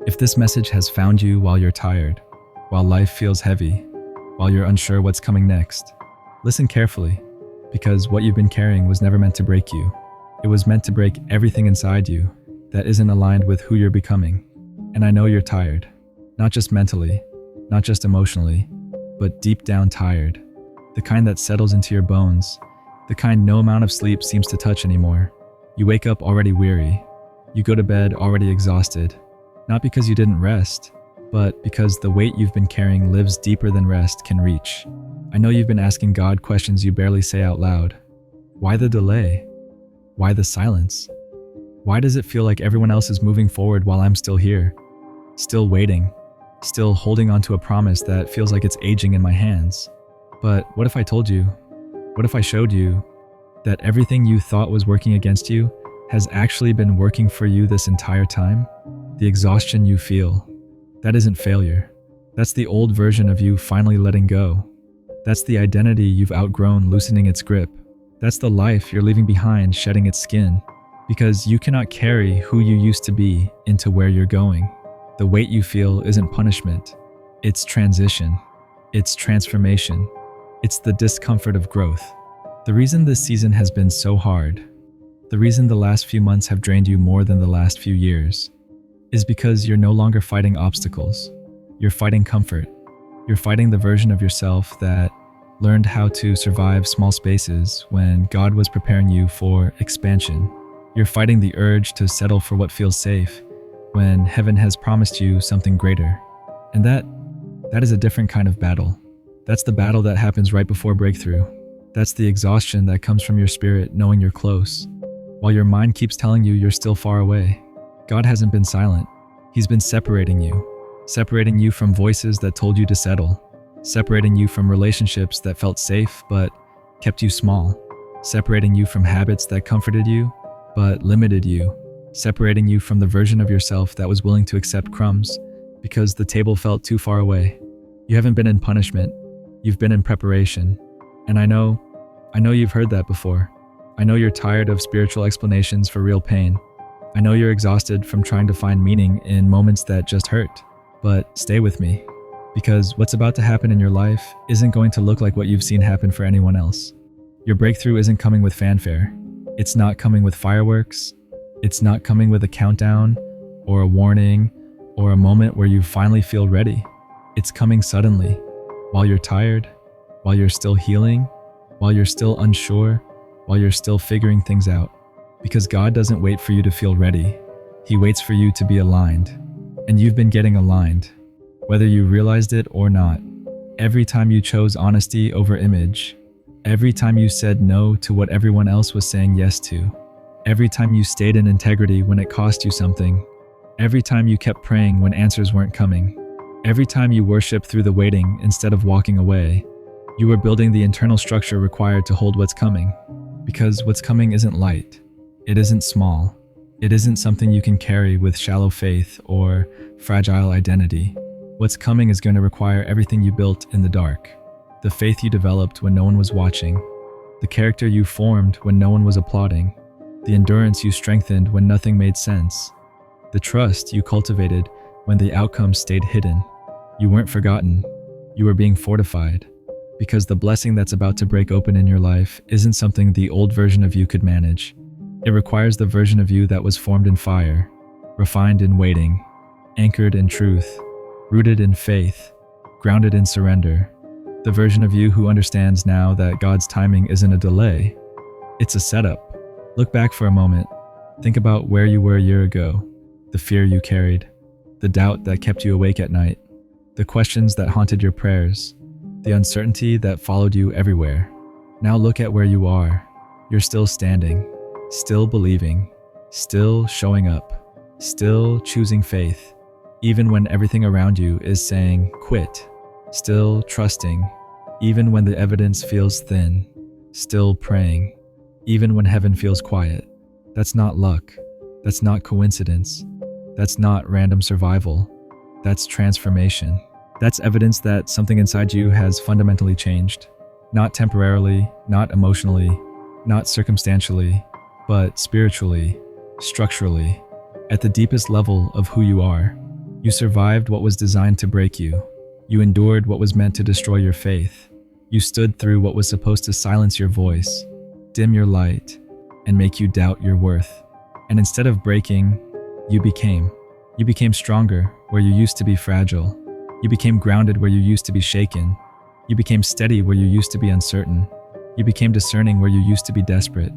If this message has found you while you're tired, while life feels heavy, while you're unsure what's coming next, listen carefully, because what you've been carrying was never meant to break you. It was meant to break everything inside you that isn't aligned with who you're becoming. And I know you're tired, not just mentally, not just emotionally, but deep down tired. The kind that settles into your bones, the kind no amount of sleep seems to touch anymore. You wake up already weary. You go to bed already exhausted, not because you didn't rest, but because the weight you've been carrying lives deeper than rest can reach. I know you've been asking God questions you barely say out loud. Why the delay? Why the silence? Why does it feel like everyone else is moving forward while I'm still here? Still waiting, still holding on to a promise that feels like it's aging in my hands. But what if I told you? What if I showed you that everything you thought was working against you has actually been working for you this entire time? The exhaustion you feel, that isn't failure. That's the old version of you finally letting go. That's the identity you've outgrown loosening its grip. That's the life you're leaving behind shedding its skin. Because you cannot carry who you used to be into where you're going. The weight you feel isn't punishment. It's transition. It's transformation. It's the discomfort of growth. The reason this season has been so hard, the reason the last few months have drained you more than the last few years, is because you're no longer fighting obstacles. You're fighting comfort. You're fighting the version of yourself that learned how to survive small spaces when God was preparing you for expansion. You're fighting the urge to settle for what feels safe when heaven has promised you something greater. And that is a different kind of battle. That's the battle that happens right before breakthrough. That's the exhaustion that comes from your spirit knowing you're close, while your mind keeps telling you you're still far away. God hasn't been silent. He's been separating you from voices that told you to settle, separating you from relationships that felt safe but kept you small, separating you from habits that comforted you but limited you, separating you from the version of yourself that was willing to accept crumbs because the table felt too far away. You haven't been in punishment, you've been in preparation. And I know you've heard that before. I know you're tired of spiritual explanations for real pain. I know you're exhausted from trying to find meaning in moments that just hurt. But stay with me, because what's about to happen in your life isn't going to look like what you've seen happen for anyone else. Your breakthrough isn't coming with fanfare. It's not coming with fireworks. It's not coming with a countdown or a warning or a moment where you finally feel ready. It's coming suddenly, while you're tired, while you're still healing, while you're still unsure, while you're still figuring things out. Because God doesn't wait for you to feel ready. He waits for you to be aligned. And you've been getting aligned, whether you realized it or not. Every time you chose honesty over image, every time you said no to what everyone else was saying yes to, every time you stayed in integrity when it cost you something, every time you kept praying when answers weren't coming, every time you worshiped through the waiting instead of walking away, you were building the internal structure required to hold what's coming. Because what's coming isn't light. It isn't small. It isn't something you can carry with shallow faith or fragile identity. What's coming is going to require everything you built in the dark. The faith you developed when no one was watching. The character you formed when no one was applauding. The endurance you strengthened when nothing made sense. The trust you cultivated when the outcomes stayed hidden. You weren't forgotten. You were being fortified. Because the blessing that's about to break open in your life isn't something the old version of you could manage. It requires the version of you that was formed in fire, refined in waiting, anchored in truth, rooted in faith, grounded in surrender. The version of you who understands now that God's timing isn't a delay, it's a setup. Look back for a moment. Think about where you were a year ago, the fear you carried, the doubt that kept you awake at night, the questions that haunted your prayers, the uncertainty that followed you everywhere. Now look at where you are. You're still standing, still believing, still showing up, still choosing faith, even when everything around you is saying quit, still trusting, even when the evidence feels thin, still praying, even when heaven feels quiet. That's not luck. That's not coincidence. That's not random survival. That's transformation. That's evidence that something inside you has fundamentally changed. Not temporarily, not emotionally, not circumstantially, but spiritually, structurally, at the deepest level of who you are. You survived what was designed to break you. You endured what was meant to destroy your faith. You stood through what was supposed to silence your voice, dim your light, and make you doubt your worth. And instead of breaking, you became. You became stronger where you used to be fragile. You became grounded where you used to be shaken. You became steady where you used to be uncertain. You became discerning where you used to be desperate.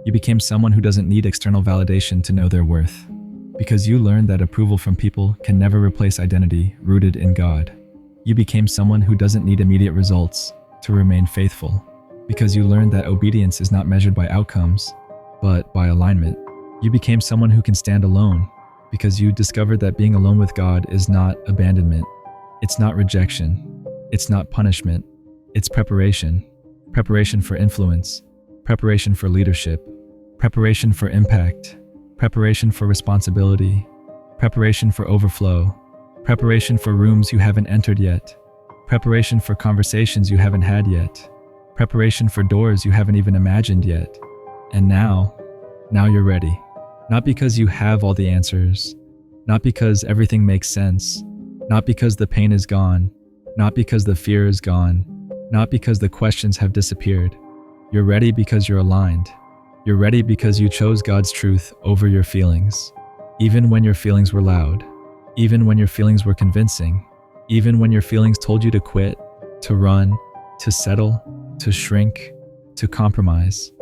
You became someone who doesn't need external validation to know their worth. Because you learned that approval from people can never replace identity rooted in God. You became someone who doesn't need immediate results to remain faithful. Because you learned that obedience is not measured by outcomes, but by alignment. You became someone who can stand alone, because you discovered that being alone with God is not abandonment. It's not rejection. It's not punishment. It's preparation. Preparation for influence. Preparation for leadership. Preparation for impact. Preparation for responsibility. Preparation for overflow. Preparation for rooms you haven't entered yet. Preparation for conversations you haven't had yet. Preparation for doors you haven't even imagined yet. And now you're ready. Not because you have all the answers. Not because everything makes sense. Not because the pain is gone. Not because the fear is gone. Not because the questions have disappeared. You're ready because you're aligned. You're ready because you chose God's truth over your feelings. Even when your feelings were loud. Even when your feelings were convincing. Even when your feelings told you to quit, to run, to settle, to shrink, to compromise.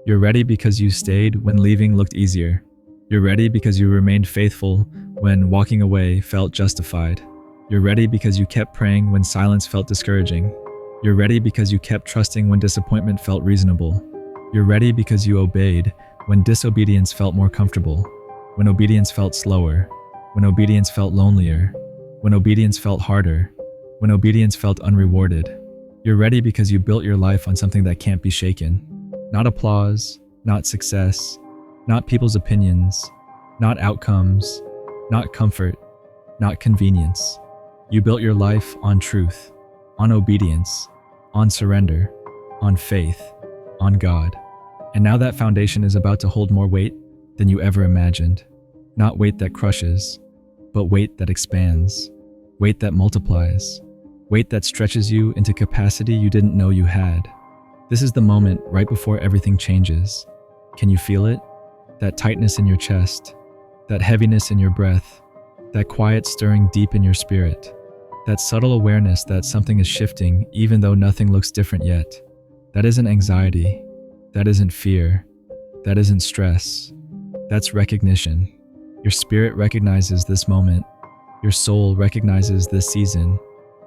You're ready because you stayed when leaving looked easier. You're ready because you remained faithful when walking away felt justified. You're ready because you kept praying when silence felt discouraging. You're ready because you kept trusting when disappointment felt reasonable. You're ready because you obeyed when disobedience felt more comfortable, when obedience felt slower, when obedience felt lonelier, when obedience felt harder, when obedience felt unrewarded. You're ready because you built your life on something that can't be shaken. Not applause, not success, not people's opinions, not outcomes, not comfort, not convenience. You built your life on truth, on obedience, on surrender, on faith, on God. And now that foundation is about to hold more weight than you ever imagined. Not weight that crushes, but weight that expands, weight that multiplies, weight that stretches you into capacity you didn't know you had. This is the moment right before everything changes. Can you feel it? That tightness in your chest, that heaviness in your breath, that quiet stirring deep in your spirit, that subtle awareness that something is shifting even though nothing looks different yet. That isn't anxiety. That isn't fear. That isn't stress. That's recognition. Your spirit recognizes this moment. Your soul recognizes this season.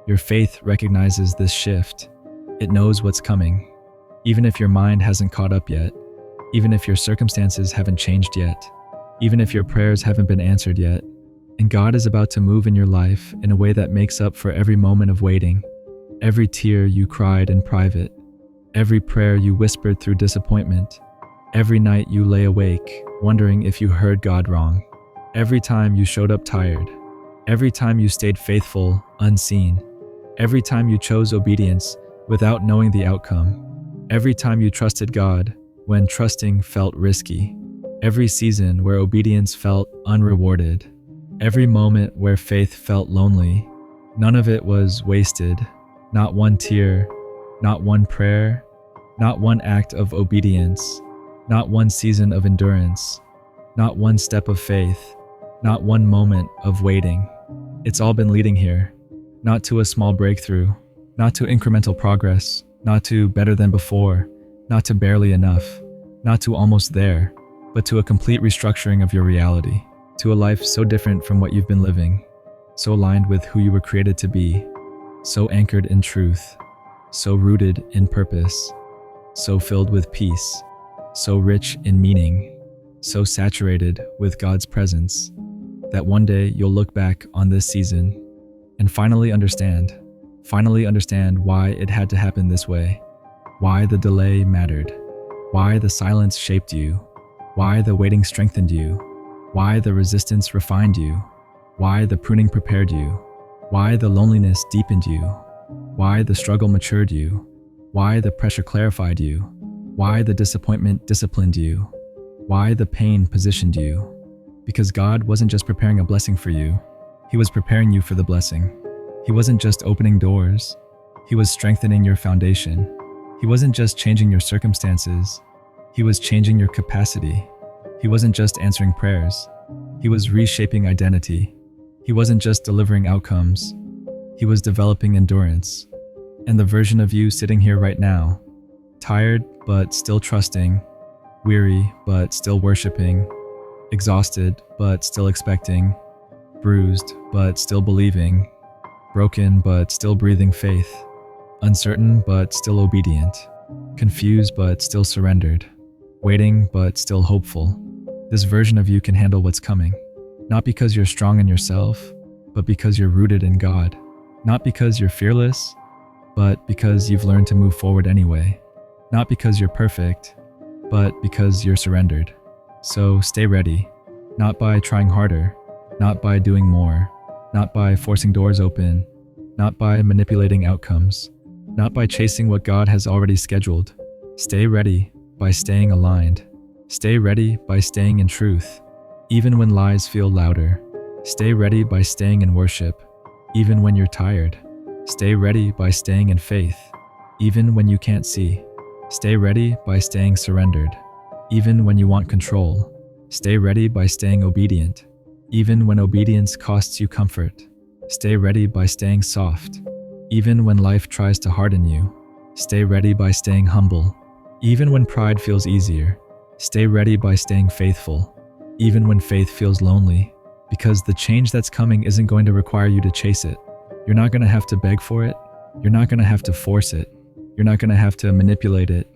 Your faith recognizes this shift. It knows what's coming. Even if your mind hasn't caught up yet. Even if your circumstances haven't changed yet. Even if your prayers haven't been answered yet. And God is about to move in your life in a way that makes up for every moment of waiting. Every tear you cried in private. Every prayer you whispered through disappointment. Every night you lay awake, wondering if you heard God wrong. Every time you showed up tired. Every time you stayed faithful, unseen. Every time you chose obedience without knowing the outcome. Every time you trusted God when trusting felt risky. Every season where obedience felt unrewarded. Every moment where faith felt lonely. None of it was wasted. Not one tear. Not one prayer, not one act of obedience, not one season of endurance, not one step of faith, not one moment of waiting. It's all been leading here, not to a small breakthrough, not to incremental progress, not to better than before, not to barely enough, not to almost there, but to a complete restructuring of your reality, to a life so different from what you've been living, so aligned with who you were created to be, so anchored in truth, so rooted in purpose, so filled with peace, so rich in meaning, so saturated with God's presence, that one day you'll look back on this season and finally understand why it had to happen this way, why the delay mattered, why the silence shaped you, why the waiting strengthened you, why the resistance refined you, why the pruning prepared you, why the loneliness deepened you, why the struggle matured you, why the pressure clarified you, why the disappointment disciplined you, why the pain positioned you. Because God wasn't just preparing a blessing for you, He was preparing you for the blessing. He wasn't just opening doors. He was strengthening your foundation. He wasn't just changing your circumstances. He was changing your capacity. He wasn't just answering prayers. He was reshaping identity. He wasn't just delivering outcomes. He was developing endurance. And the version of you sitting here right now, tired but still trusting, weary but still worshiping, exhausted but still expecting, bruised but still believing, broken but still breathing faith, uncertain but still obedient, confused but still surrendered, waiting but still hopeful. This version of you can handle what's coming, not because you're strong in yourself, but because you're rooted in God. Not because you're fearless, but because you've learned to move forward anyway. Not because you're perfect, but because you're surrendered. So stay ready, not by trying harder, not by doing more, not by forcing doors open, not by manipulating outcomes, not by chasing what God has already scheduled. Stay ready by staying aligned. Stay ready by staying in truth, even when lies feel louder. Stay ready by staying in worship, even when you're tired. Stay ready by staying in faith, even when you can't see. Stay ready by staying surrendered, even when you want control. Stay ready by staying obedient, even when obedience costs you comfort. Stay ready by staying soft, even when life tries to harden you. Stay ready by staying humble, even when pride feels easier. Stay ready by staying faithful, even when faith feels lonely, because the change that's coming isn't going to require you to chase it. You're not going to have to beg for it. You're not going to have to force it. You're not going to have to manipulate it.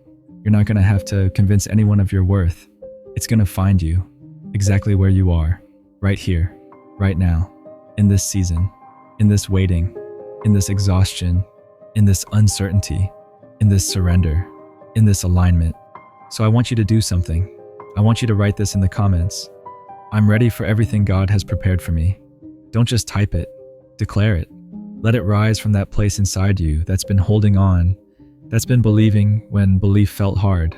You're not going to have to convince anyone of your worth. It's going to find you exactly where you are, right here, right now, in this season, in this waiting, in this exhaustion, in this uncertainty, in this surrender, in this alignment. So I want you to do something. I want you to write this in the comments. I'm ready for everything God has prepared for me. Don't just type it, declare it. Let it rise from that place inside you that's been holding on, that's been believing when belief felt hard,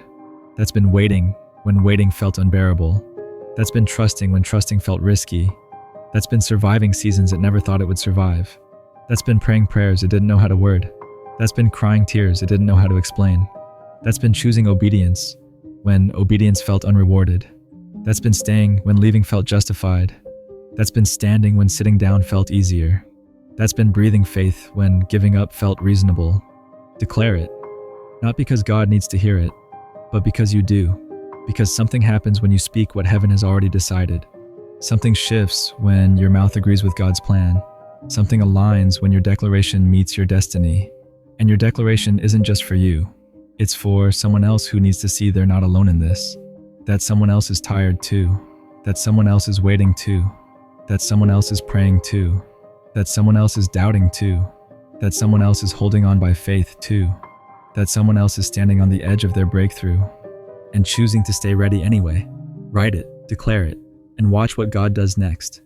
that's been waiting when waiting felt unbearable, that's been trusting when trusting felt risky, that's been surviving seasons it never thought it would survive, that's been praying prayers it didn't know how to word, that's been crying tears it didn't know how to explain, that's been choosing obedience when obedience felt unrewarded, that's been staying when leaving felt justified, that's been standing when sitting down felt easier, that's been breathing faith when giving up felt reasonable. Declare it, not because God needs to hear it, but because you do, because something happens when you speak what heaven has already decided. Something shifts when your mouth agrees with God's plan. Something aligns when your declaration meets your destiny. And your declaration isn't just for you. It's for someone else who needs to see they're not alone in this. That someone else is tired too. That someone else is waiting too. That someone else is praying too. That someone else is doubting too. That someone else is holding on by faith too. That someone else is standing on the edge of their breakthrough and choosing to stay ready anyway. Write it, declare it, and watch what God does next.